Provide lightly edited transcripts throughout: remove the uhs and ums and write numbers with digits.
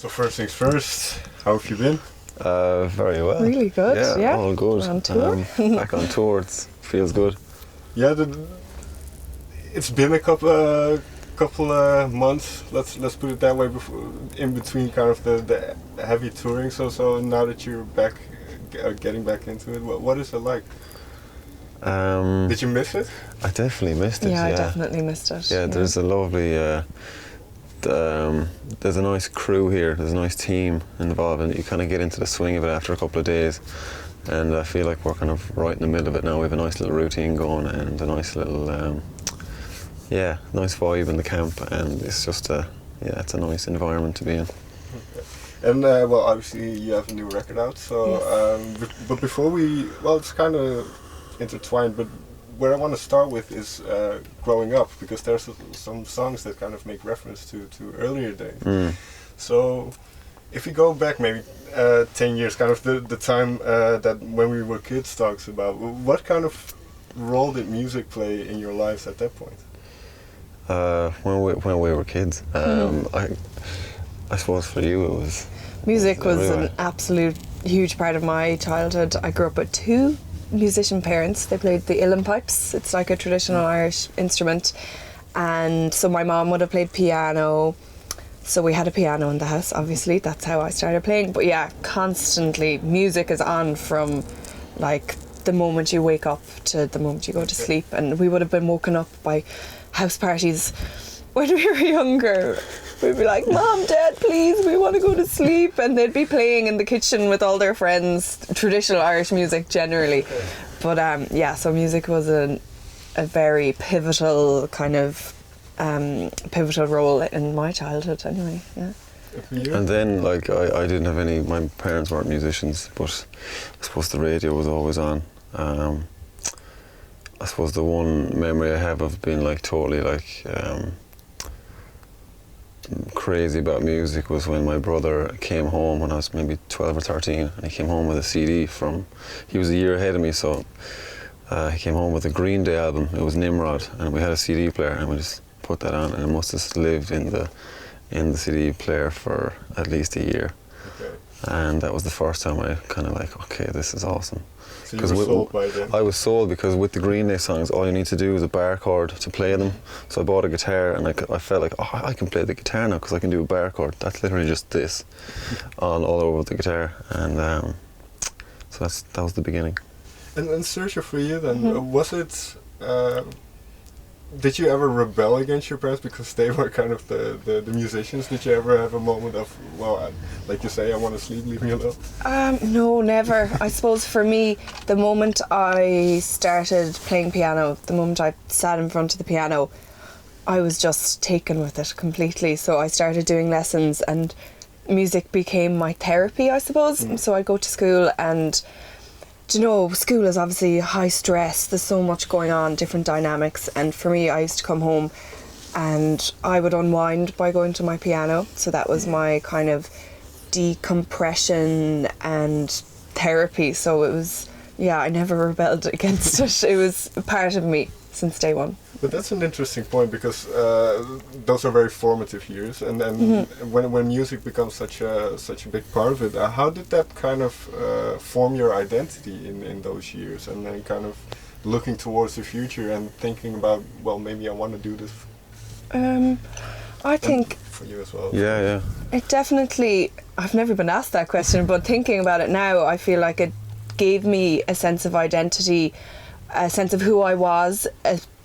So first things first, how have you been? Very well. Really good, yeah. All good. On tour. Back on tour, it feels good. Yeah, it's been a couple months. Let's put it that way. In between, kind of the heavy touring. So now that you're back, getting back into it, what is it like? Did you miss it? I definitely missed it. Yeah, I definitely missed it. Yeah, there's a lovely. There's a nice crew here. There's a nice team involved, and you kind of get into the swing of it after a couple of days. And I feel like we're kind of right in the middle of it now. We have a nice little routine going and a nice little, nice vibe in the camp. And it's just it's a nice environment to be in. And well, obviously you have a new record out. So, Yes. But before it's kind of intertwined. But where I want to start with is growing up, because there's some songs that kind of make reference to earlier days. So if you go back maybe 10 years, kind of the time that when we were kids talks about, what kind of role did music play in your lives at that point? When we were kids, I suppose for you it was... Music was everywhere. an absolute huge part of my childhood. I grew up with two musician parents. They played the uilleann pipes. It's like a traditional Irish instrument. And so my mom would have played piano. So we had a piano in the house, obviously. That's how I started playing. But yeah, constantly music is on from like the moment you wake up to the moment you go to sleep. And we would have been woken up by house parties when we were younger. We'd be like, Mom, Dad, please, we want to go to sleep. And they'd be playing in the kitchen with all their friends, traditional Irish music generally. But so music was a very pivotal kind of pivotal role in my childhood anyway, yeah. And then, like, I didn't have any... My parents weren't musicians, but I suppose the radio was always on. I suppose the one memory I have of being, like, totally, like... crazy about music was when my brother came home when I was maybe 12 or 13, and he came home with a CD from... He was a year ahead of me, so he came home with a Green Day album. It was Nimrod, and we had a CD player, and we just put that on, and it must have lived in the CD player for at least a year. Okay. And that was the first time I kind of like, okay, this is awesome. So you were sold by then? I was sold, because with the Green Day songs, all you need to do is a bar chord to play them. So I bought a guitar, and I felt like, oh, I can play the guitar now because I can do a bar chord. That's literally just this all over the guitar. And so that was the beginning. And Sorcha, for you then, was it... did you ever rebel against your parents because they were kind of the musicians? Did you ever have a moment of, well, like you say, I want to sleep, leave me alone? No, never. I suppose for me, the moment I started playing piano, the moment I sat in front of the piano, I was just taken with it completely. So I started doing lessons, and music became my therapy, I suppose. So I'd go to school, and school is obviously high stress. There's so much going on, different dynamics. And for me, I used to come home and I would unwind by going to my piano. So that was my kind of decompression and therapy. So it was, I never rebelled against it. It was a part of me since day one. But that's an interesting point, because those are very formative years, and then when music becomes such a big part of it, how did that kind of form your identity in those years, and then kind of looking towards the future and thinking about, well, maybe I want to do this? I think for you as well. Yeah. It definitely. I've never been asked that question, but thinking about it now, I feel like it gave me a sense of identity, a sense of who I was,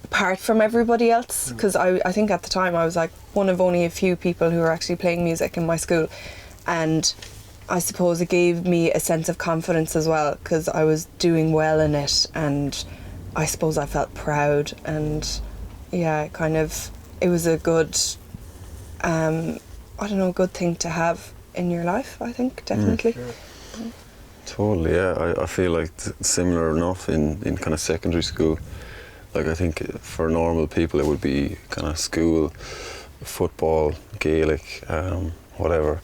apart from everybody else, because I think at the time I was like one of only a few people who were actually playing music in my school, and I suppose it gave me a sense of confidence as well, because I was doing well in it, and I suppose I felt proud, and it was a good good thing to have in your life, I think, definitely. Sure. Totally, yeah. I feel like similar enough in kind of secondary school. Like, I think for normal people it would be kind of school, football, Gaelic, whatever.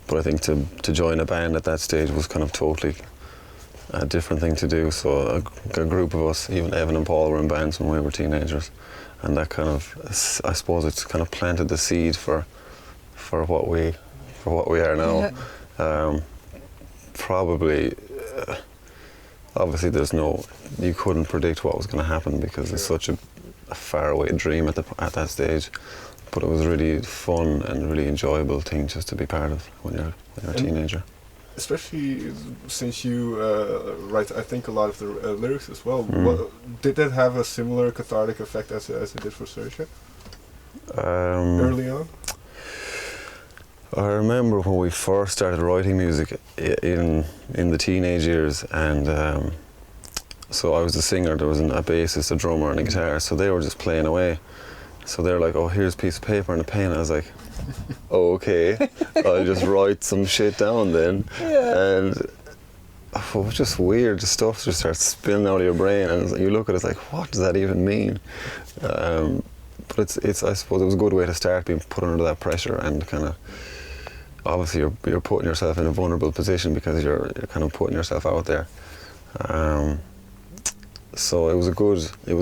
But I think to join a band at that stage was kind of totally a different thing to do. So a group of us, even Evan and Paul, were in bands when we were teenagers. And that kind of, I suppose it's kind of planted the seed for what we for what we are now. Probably, obviously you couldn't predict what was going to happen because it's such a faraway dream at that stage. But it was a really fun and really enjoyable thing just to be part of when you're a teenager. Especially since you write, I think, a lot of the lyrics as well. Did that have a similar cathartic effect as it did for Sorcha? Early on? I remember when we first started writing music in the teenage years, and so I was the singer, there was a bassist, a drummer and a guitar, so they were just playing away. So they're like, oh, here's a piece of paper and a pen. I was like, oh, okay, I'll just write some shit down then. And it was just weird, the stuff just starts spilling out of your brain, and you look at it, it's like, what does that even mean? But it's I suppose it was a good way to start being put under that pressure, and kind of, obviously you're putting yourself in a vulnerable position because you're kind of putting yourself out there. So it was a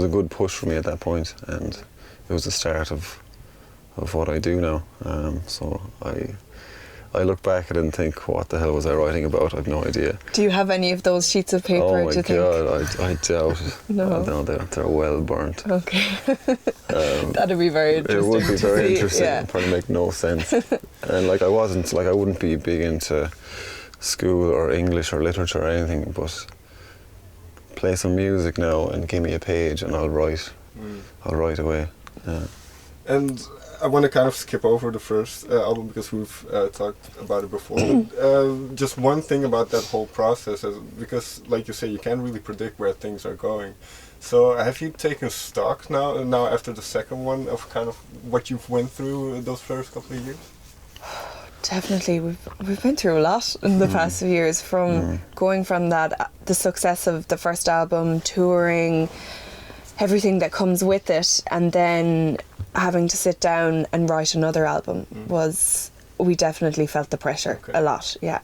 good push for me at that point, and it was the start of what I do now. So I look back at it and think, what the hell was I writing about? I have no idea. Do you have any of those sheets of paper? Oh my do you God, think? I doubt it. No, they're well burnt. Okay, that'd be very interesting. It would be very interesting. Yeah. It'd probably make no sense. And I wouldn't be big into school or English or literature or anything, but play some music now and give me a page and I'll write. I'll write away. Yeah. And I want to kind of skip over the first album because we've talked about it before. Just one thing about that whole process, because like you say, you can't really predict where things are going. So have you taken stock now after the second one of kind of what you've went through those first couple of years? Definitely, we've been through a lot in the past few years, from going from the success of the first album, touring, everything that comes with it, and then having to sit down and write another album. We definitely felt the pressure a lot. Yeah,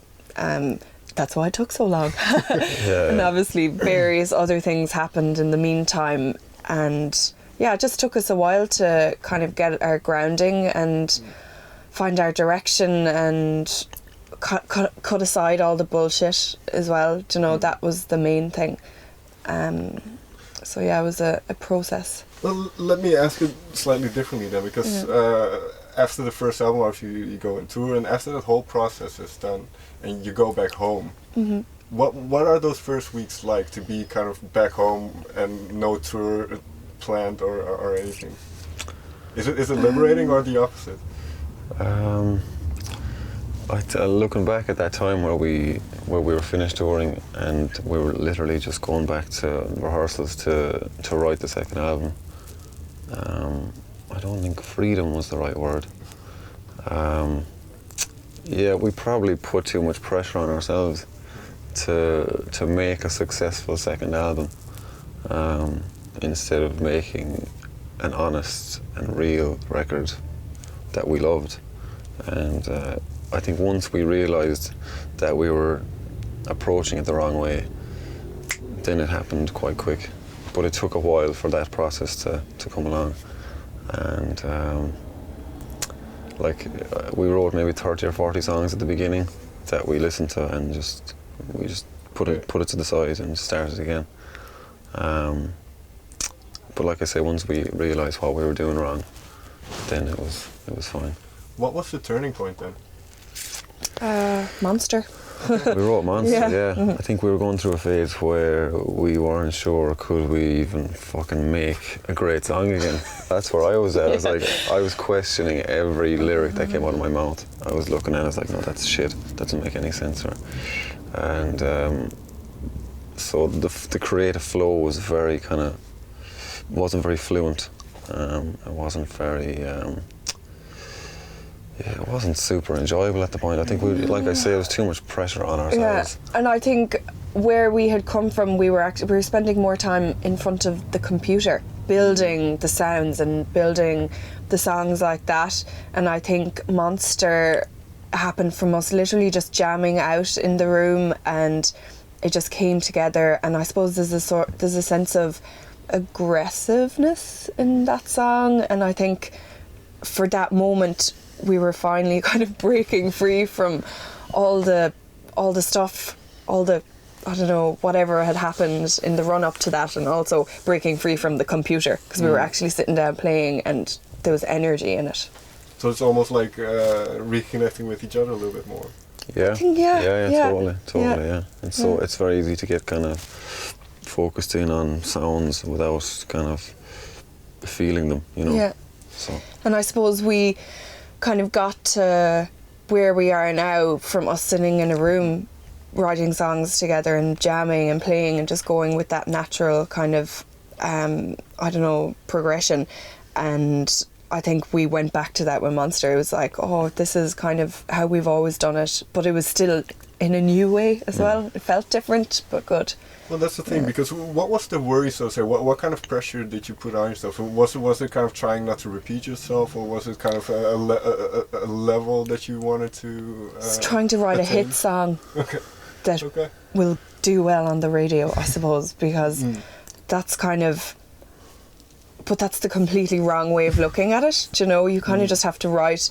that's why it took so long. And obviously various other things happened in the meantime, and yeah, it just took us a while to kind of get our grounding and find our direction and cut aside all the bullshit as well. You know, that was the main thing. So yeah, it was a process. Well, let me ask it slightly differently then, because after the first album, obviously you go on tour, and after that whole process is done and you go back home, what are those first weeks like to be kind of back home and no tour planned or anything? Is it liberating or the opposite? Looking back at that time where we were finished touring and we were literally just going back to rehearsals to write the second album, I don't think freedom was the right word. We probably put too much pressure on ourselves to make a successful second album, instead of making an honest and real record that we loved. And I think once we realised that we were approaching it the wrong way, then it happened quite quick. But it took a while for that process to come along. And we wrote maybe 30 or 40 songs at the beginning that we listened to, and we just put it to the side and started again. But like I say, once we realised what we were doing wrong, then it was fine. What was the turning point then? Monster. We wrote Monster, I think we were going through a phase where we weren't sure could we even fucking make a great song again. That's where I was at. I was questioning every lyric that came out of my mouth. I was looking at it, I was like, no, that's shit. That doesn't make any sense. And so the creative flow was wasn't very fluent. It wasn't very... it wasn't super enjoyable at the point. I think like I say, it was too much pressure on ourselves. Yeah, and I think where we had come from, we were spending more time in front of the computer, building the sounds and building the songs like that. And I think Monster happened from us literally just jamming out in the room, and it just came together. And I suppose there's a sense of aggressiveness in that song, and I think for that moment we were finally kind of breaking free from all the stuff, all the, I don't know, whatever had happened in the run up to that, and also breaking free from the computer, because we were actually sitting down playing and there was energy in it. So it's almost like reconnecting with each other a little bit more. Yeah, totally, yeah. And so it's very easy to get kind of focused in on sounds without kind of feeling them, you know. Yeah. So. And I suppose we kind of got to where we are now from us sitting in a room writing songs together and jamming and playing and just going with that natural kind of, progression. And I think we went back to that with Monster. It was like, oh, this is kind of how we've always done it, but it was still in a new way as well. It felt different, but good. Well, that's the thing, because what was the worry, so to say? What kind of pressure did you put on yourself? Was it kind of trying not to repeat yourself, or was it kind of a level that you wanted to trying to write attain? a hit song that Okay. will do well on the radio, I suppose, because that's kind of... But that's the completely wrong way of looking at it. Do you know, you kind of just have to write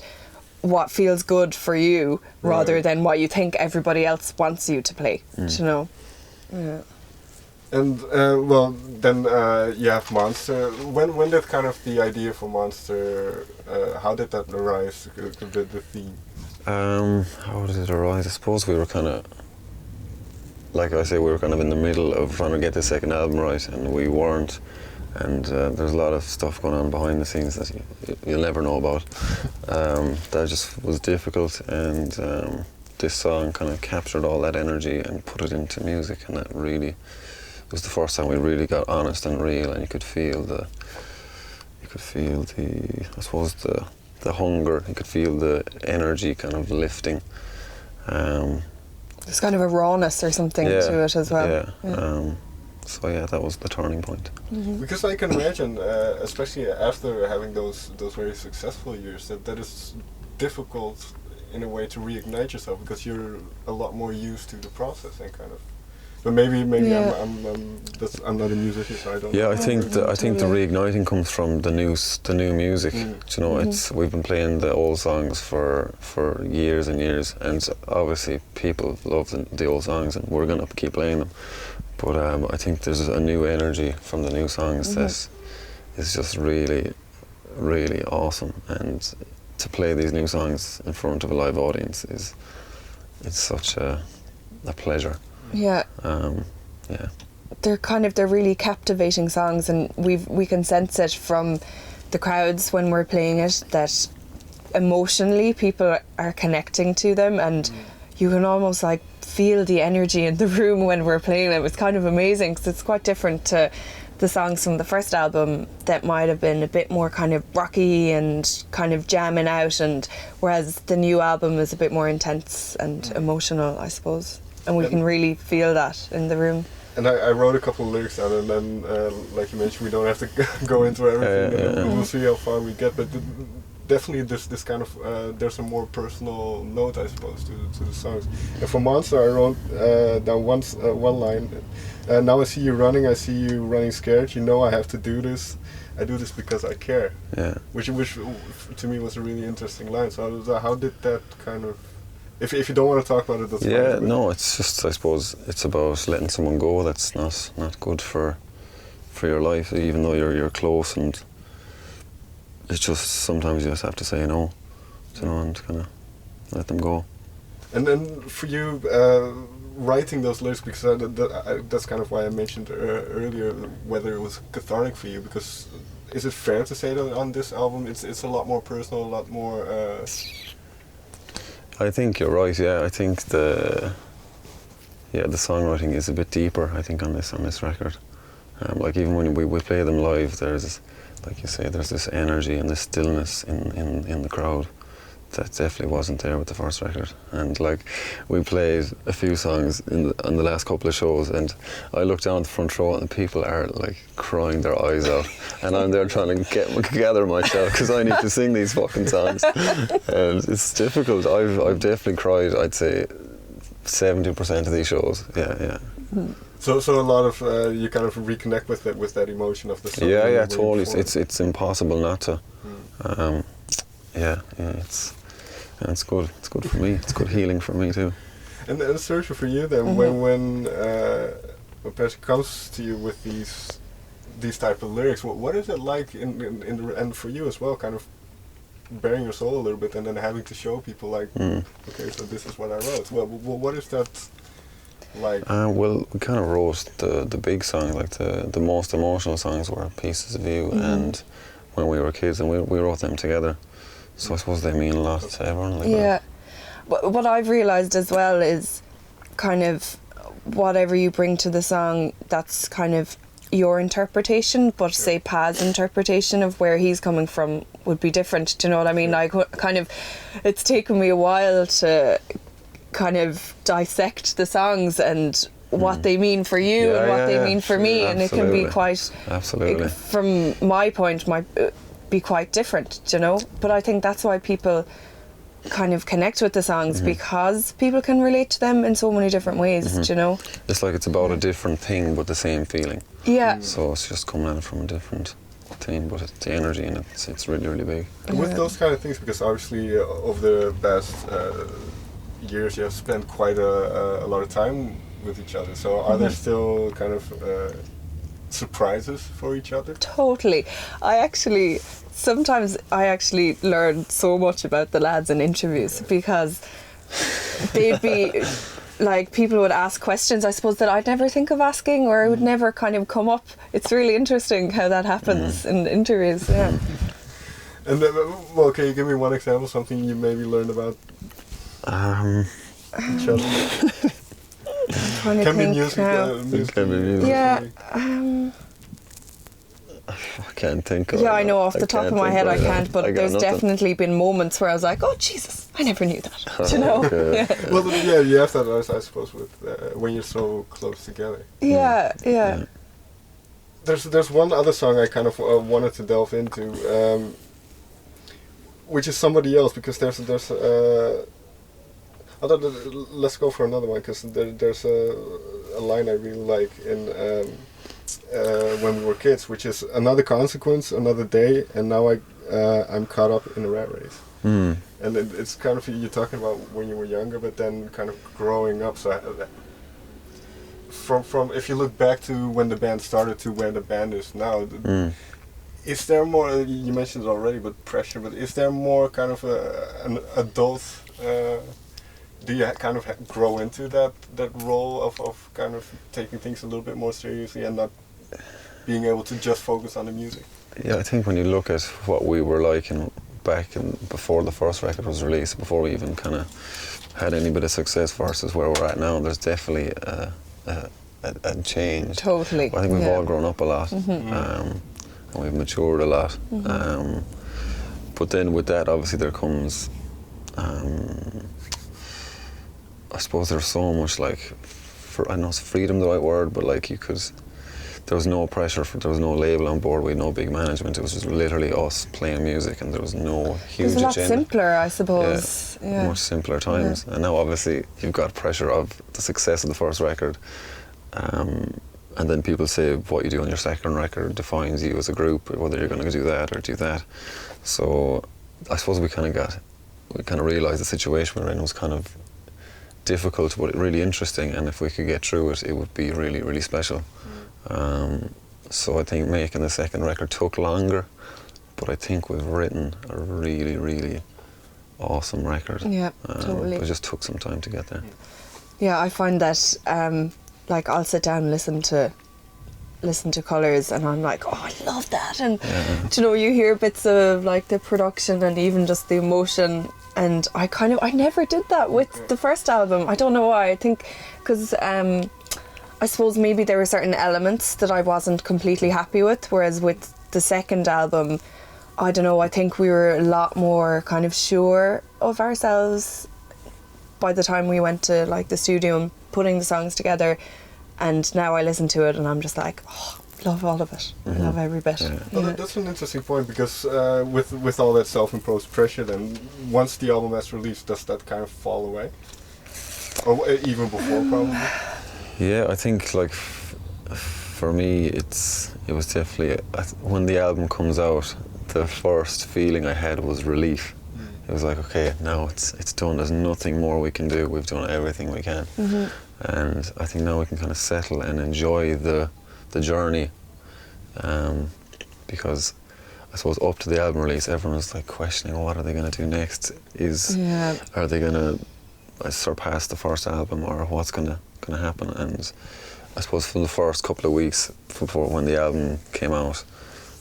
what feels good for you rather than what you think everybody else wants you to play. Do you know? Yeah. And well, then you have Monster. When did kind of the idea for Monster? How did that arise? The theme. How did it arise? I suppose we were kind of, like I say, we were kind of in the middle of trying to get the second album right, and we weren't. And there's a lot of stuff going on behind the scenes that you'll never know about. That just was difficult, and this song kind of captured all that energy and put it into music, and that really was the first time we really got honest and real, and you could feel the I suppose the hunger, you could feel the energy kind of lifting. There's kind of a rawness or something to it as well. So yeah, that was the turning point. Because I can imagine, especially after having those very successful years, that is difficult in a way to reignite yourself, because you're a lot more used to the process and kind of. But maybe I'm not a musician, so I don't. Yeah, I think the reigniting comes from the new music. You know, we've been playing the old songs for years and years, and obviously people love the old songs, and we're gonna keep playing them. But I think there's a new energy from the new songs that is just really, really awesome. And to play these new songs in front of a live audience it's such a pleasure. Yeah. They're really captivating songs, and we can sense it from the crowds when we're playing it, that emotionally people are connecting to them, and you can almost like feel the energy in the room when we're playing them. It's kind of amazing, because it's quite different to the songs from the first album that might have been a bit more kind of rocky and kind of jamming out, and whereas the new album is a bit more intense and emotional, I suppose, and we can really feel that in the room. And I wrote a couple of lyrics down, and then like you mentioned, we don't have to go into everything. We'll see how far we get, but definitely this kind of there's a more personal note, I suppose, to the songs. And for Monster, I wrote down one line. Now I see you running scared. You know I have to do this. I do this because I care. Yeah. Which to me was a really interesting line. So how did that kind of? If you don't want to talk about it, that's fine. Yeah, no, it's just, I suppose it's about letting someone go that's not good for your life, even though you're close, and it's just sometimes you just have to say no, you know, and kind of let them go. And then for you, writing those lyrics, because that's kind of why I mentioned earlier whether it was cathartic for you, because is it fair to say that on this album it's a lot more personal, a lot more... I think you're right, yeah. I think the songwriting is a bit deeper, I think, on this record. Like even when we play them live, there's, like you say, there's this energy and this stillness in the crowd that definitely wasn't there with the first record. And like, we played a few songs on the last couple of shows, and I look down the front row and people are like crying their eyes out, and I'm there trying to gather myself because I need to sing these fucking songs. And it's difficult. I've definitely cried, I'd say 70% of these shows. Yeah. So a lot of you kind of reconnect with that emotion of the song. Yeah, totally. It's impossible not to. Yeah, it's good. It's good for me. It's good healing for me too. And Sorcha, for you then, when Patrick comes to you with these type of lyrics, what is it like in the and for you as well, kind of bearing your soul a little bit and then having to show people like, okay, so this is what I wrote. Well, what is that like? Well, we kind of wrote the big songs, like the most emotional songs were Pieces of You and When We Were Kids, and we wrote them together. So I suppose they mean a lot to everyone. Like, yeah. What I've realised as well is kind of whatever you bring to the song, that's kind of your interpretation, but say Paz interpretation of where he's coming from would be different. Do you know what I mean? Like, kind of, it's taken me a while to kind of dissect the songs and what they mean for you and what they mean for me, and it can be quite, from my point, might be quite different, do you know? But I think that's why people kind of connect with the songs, because people can relate to them in so many different ways, do you know? It's like it's about a different thing but the same feeling. Yeah. So it's just coming out from a different thing, but it's the energy in it, it's really, really big. And with those kind of things, because obviously over the past years you have spent quite a lot of time with each other, so are there still kind of surprises for each other? Totally. Sometimes I actually learn so much about the lads in interviews, because they'd be like, people would ask questions, I suppose, that I'd never think of asking, or it would never kind of come up. It's really interesting how that happens in interviews, yeah. And well, can you give me one example, something you maybe learned about each other? Can be music. Yeah. I can't think of it. Yeah, I know off the top of my head I can't, but there's definitely been moments where I was like, oh Jesus, I never knew that. Do you know? Okay. Well, yeah, you have that, I suppose, with when you're so close together. Yeah. There's one other song I kind of wanted to delve into, which is Somebody Else, because there's let's go for another one, because there's a line I really like in When We Were Kids, which is another consequence, another day, and now I'm caught up in a rat race. And it's kind of, you're talking about when you were younger, but then kind of growing up. So from if you look back to when the band started to where the band is now, is there more? You mentioned it already, but pressure. But is there more kind of an adult? Do you kind of grow into that role of kind of taking things a little bit more seriously and not being able to just focus on the music? Yeah, I think when you look at what we were like before the first record was released, before we even kind of had any bit of success versus where we're at now, there's definitely a change. Totally. I think we've all grown up a lot, and we've matured a lot. But then with that, obviously, there comes, I suppose there's so much, like, I don't know, is freedom the right word, but like there was no pressure, there was no label on board, we had no big management, it was just literally us playing music, and there was no huge agenda. It was a lot simpler, I suppose. Yeah. Much simpler times. And now obviously you've got pressure of the success of the first record, and then people say what you do on your second record defines you as a group, whether you're going to do that or do that. So I suppose we kind of realised the situation we're in was kind of difficult but really interesting, and if we could get through it, it would be really, really special. So I think making the second record took longer, but I think we've written a really, really awesome record. Yeah, totally. It just took some time to get there. Yeah, I find that like I'll sit down and listen to Colours, and I'm like, oh, I love that, and you know, you hear bits of like the production and even just the emotion, and I never did that with the first album. I don't know why. I think because I suppose maybe there were certain elements that I wasn't completely happy with, whereas with the second album, I don't know, I think we were a lot more kind of sure of ourselves by the time we went to like the studio and putting the songs together. And now I listen to it and I'm just like, oh, love all of it. I love every bit. Yeah. Well, that's an interesting point, because with all that self-imposed pressure, then once the album is released, does that kind of fall away? Or even before, probably? Yeah, I think like for me, it was definitely when the album comes out, the first feeling I had was relief. It it was like, okay, now it's done. There's nothing more we can do. We've done everything we can, and I think now we can kind of settle and enjoy the journey, because I suppose up to the album release, everyone was like questioning, what are they going to do next? Are they going to surpass the first album, or what's going to happen? And I suppose from the first couple of weeks before when the album came out,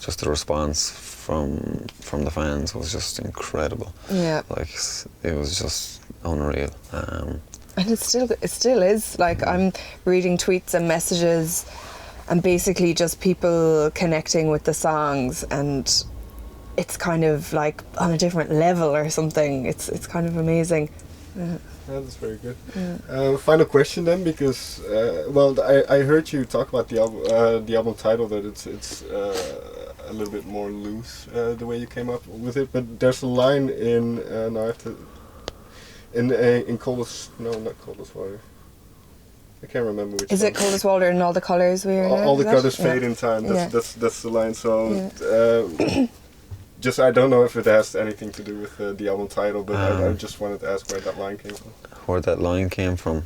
just the response from the fans was just incredible. Yeah, like it was just unreal. And it still is. Like, I'm reading tweets and messages, and basically just people connecting with the songs, and it's kind of like on a different level or something. It's kind of amazing. Yeah, that's very good. Final question then, because I heard you talk about the album title, that it's a little bit more loose, the way you came up with it. But there's a line in now I have to in Coldest, no, not Coldest Water. I can't remember which. Is it Coldest Water and all the colours we are? All the colours fade in time. That's the line. So. Just, I don't know if it has anything to do with the album title, but I just wanted to ask where that line came from. Where that line came from?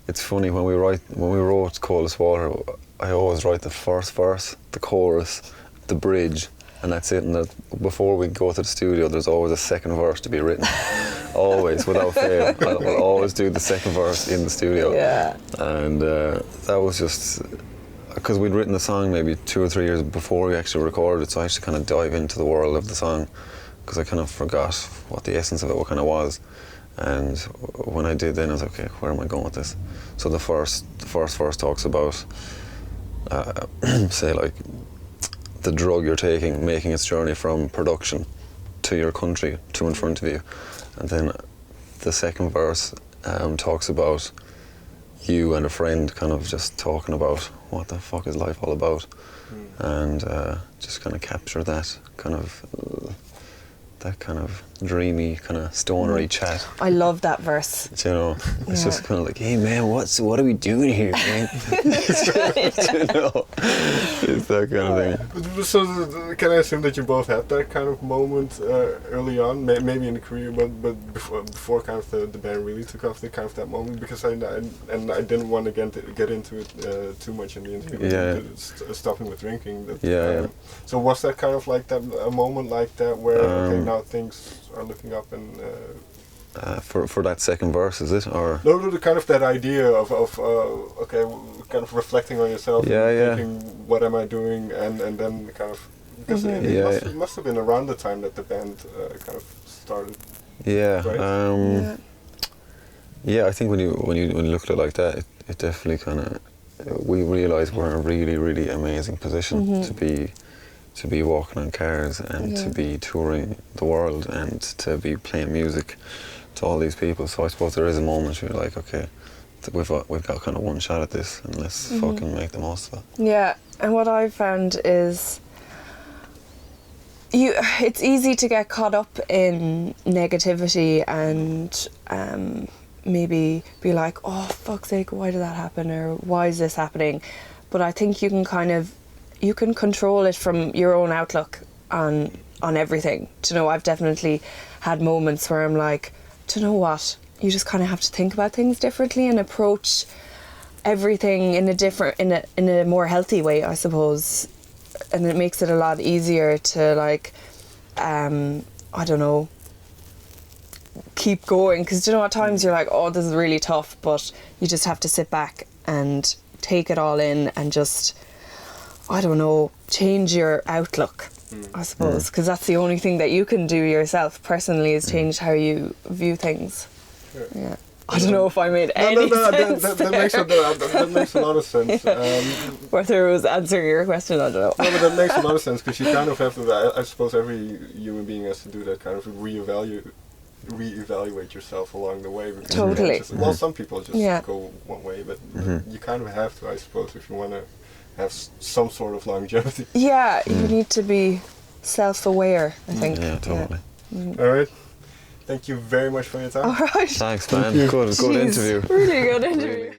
It's funny, when we wrote Coldest Water, I always write the first verse, the chorus, the bridge, and that's it. And that before we go to the studio, there's always a second verse to be written. Always, without fail. I'll always do the second verse in the studio. Yeah. And that was just, because we'd written the song maybe 2 or 3 years before we actually recorded, so I had to kind of dive into the world of the song, because I kind of forgot what the essence of it kind of was. And when I did, then I was like, okay, where am I going with this? So the first verse talks about, say, like, the drug you're taking, making its journey from production to your country, to in front of you. And then the second verse talks about you and a friend kind of just talking about what the fuck is life all about, and just kind of capture that kind of dreamy, kind of stonery chat. I love that verse. You know, it's just kind of like, hey man, what are we doing here, man? You know, it's that kind of thing. So can I assume that you both had that kind of moment early on, maybe in the career, but before kind of the band really took off, kind of that moment? Because I didn't want to get into it too much in the interview. Stopping with drinking. So was that kind of like that, a moment like that where okay, now things are looking up, and for that second verse, is it, or no, the kind of that idea of okay, kind of reflecting on yourself, and thinking, what am I doing, and then kind of, because it must have been around the time that the band kind of started. Right? I think when you look at it like that, it definitely kind of, we realise we're in a really, really amazing position to be walking on cars, and to be touring the world, and to be playing music to all these people. So I suppose there is a moment where you're like, okay, we've got kind of one shot at this, and let's fucking make the most of it. Yeah, and what I've found is it's easy to get caught up in negativity and maybe be like, oh fuck's sake, why did that happen, or why is this happening? But I think you can control it from your own outlook on everything. Do you know, I've definitely had moments where I'm like, do you know what? You just kind of have to think about things differently and approach everything in a more healthy way, I suppose. And it makes it a lot easier to, like, I don't know, keep going. Because, you know, at times you're like, oh, this is really tough, but you just have to sit back and take it all in and just, I don't know, change your outlook, I suppose, because that's the only thing that you can do yourself personally, is change how you view things. Sure. Yeah. I don't know if I made any sense. That makes a lot of sense. Whether it was answering your question, I don't know. No, but that makes a lot of sense, because you kind of have to, I suppose every human being has to do that, kind of reevaluate yourself along the way. Totally. Some people just go one way, but you kind of have to, I suppose, if you want to have some sort of longevity. Yeah, you need to be self-aware, I think. Yeah, totally. All right. Thank you very much for your time. All right. Thanks, man. Good interview. Really good interview.